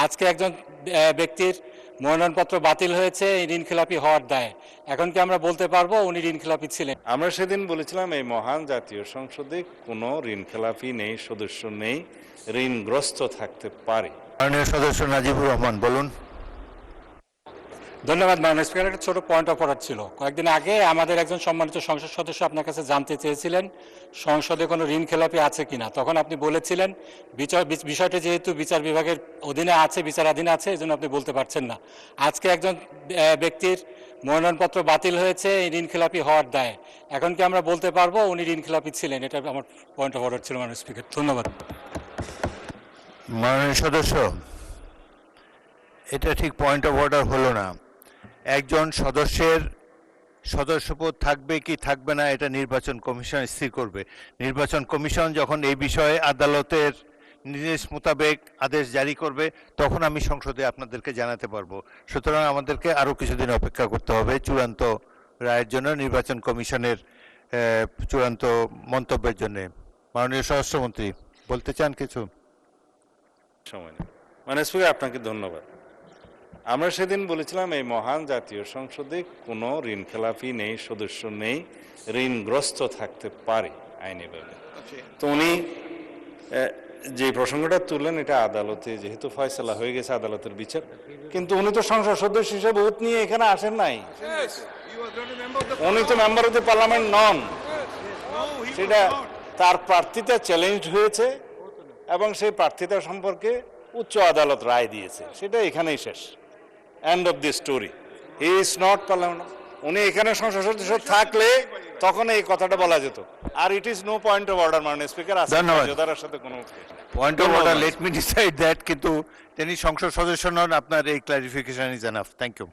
আজকে একজন ব্যক্তির মনোনয়নপত্র বাতিল হয়েছে এই ঋণখেলাপি হওয়ার দায়ে। এখন কি আমরা বলতে পারবো উনি ঋণখেলাপি ছিলেন? আমরা সেদিন বলেছিলাম এই মহান জাতীয় সংসদে কোনো ঋণখেলাপি নেই, সদস্য নেই, ঋণগ্রস্ত থাকতে পারে। মাননীয় সদস্য নাজিবুর রহমান বলুন। ধন্যবাদ মাননীয় স্পিকার। একটা ছোট পয়েন্ট অফ অর্ডার ছিল। কয়েকদিন আগে আমাদের একজন সম্মানিত সংসদ সদস্য আপনার কাছে জানতে চেয়েছিলেন সংসদে কোনো ঋণখেলাপি আছে কিনা। তখন আপনি বলেছিলেন বিষয়টি যেহেতু বিচার বিভাগের অধীনে আছে, বিচারাধীন আছে, এই জন্য আপনি বলতে পারছেন না। আজকে একজন ব্যক্তির মনোনয়নপত্র বাতিল হয়েছে এই ঋণখেলাপি হওয়ার দায়ে। এখন কি আমরা বলতে পারবো উনি ঋণখেলাপি ছিলেন? এটা আমার পয়েন্ট অফ অর্ডার ছিল মাননীয় স্পিকার। ধন্যবাদ। মাননীয় সদস্য, এটা ঠিক পয়েন্ট অফ অর্ডার হলো না। একজন সদস্যের সদস্যপদ থাকবে কি থাকবে না এটা নির্বাচন কমিশন স্থির করবে। নির্বাচন কমিশন যখন এই বিষয়ে আদালতের নির্দেশ মোতাবেক আদেশ জারি করবে তখন আমি সংসদে আপনাদেরকে জানাতে পারবো। সুতরাং আমাদেরকে আরও কিছুদিন অপেক্ষা করতে হবে চূড়ান্ত রায়ের জন্য, নির্বাচন কমিশনের চূড়ান্ত মন্তব্যের জন্য। মাননীয় স্বরাষ্ট্রমন্ত্রী বলতে চান কিছু? সময় নেই। মানে স্পিকার, আপনাকে ধন্যবাদ। আমরা সেদিন বলেছিলাম এই মহান জাতীয় সংসদে কোনো ঋণখেলাপি নেই, সদস্য নেই, ঋণগ্রস্ত থাকতে পারে আইনিভাবে। তো উনি যে প্রসঙ্গটা তুললেন এটা আদালতে যেহেতু ফয়সালা হয়ে গেছে, আদালতের বিচার, কিন্তু উনি তো সংসদ সদস্য হিসেবে ভোট নিয়ে এখানে আসেন নাই। উনি তো মেম্বার অফ দ্য পার্লামেন্ট নন। সেটা তার প্রার্থিতা চ্যালেঞ্জ হয়েছে এবং সেই প্রার্থিতা সম্পর্কে উচ্চ আদালত রায় দিয়েছে, সেটা এখানেই শেষ। End of the story. He is not parliament. উনি এখানে সংসদ সদস্য থাকলে তখন এই কথাটা বলা যেত। আর it is no point of order মাননীয় স্পিকার। ধন্যবাদ। সাথে কোনো point of order, let me decide that, কিন্তু তিনি সংসদ সদস্য নন। আপনার এই clarification is enough. Thank you.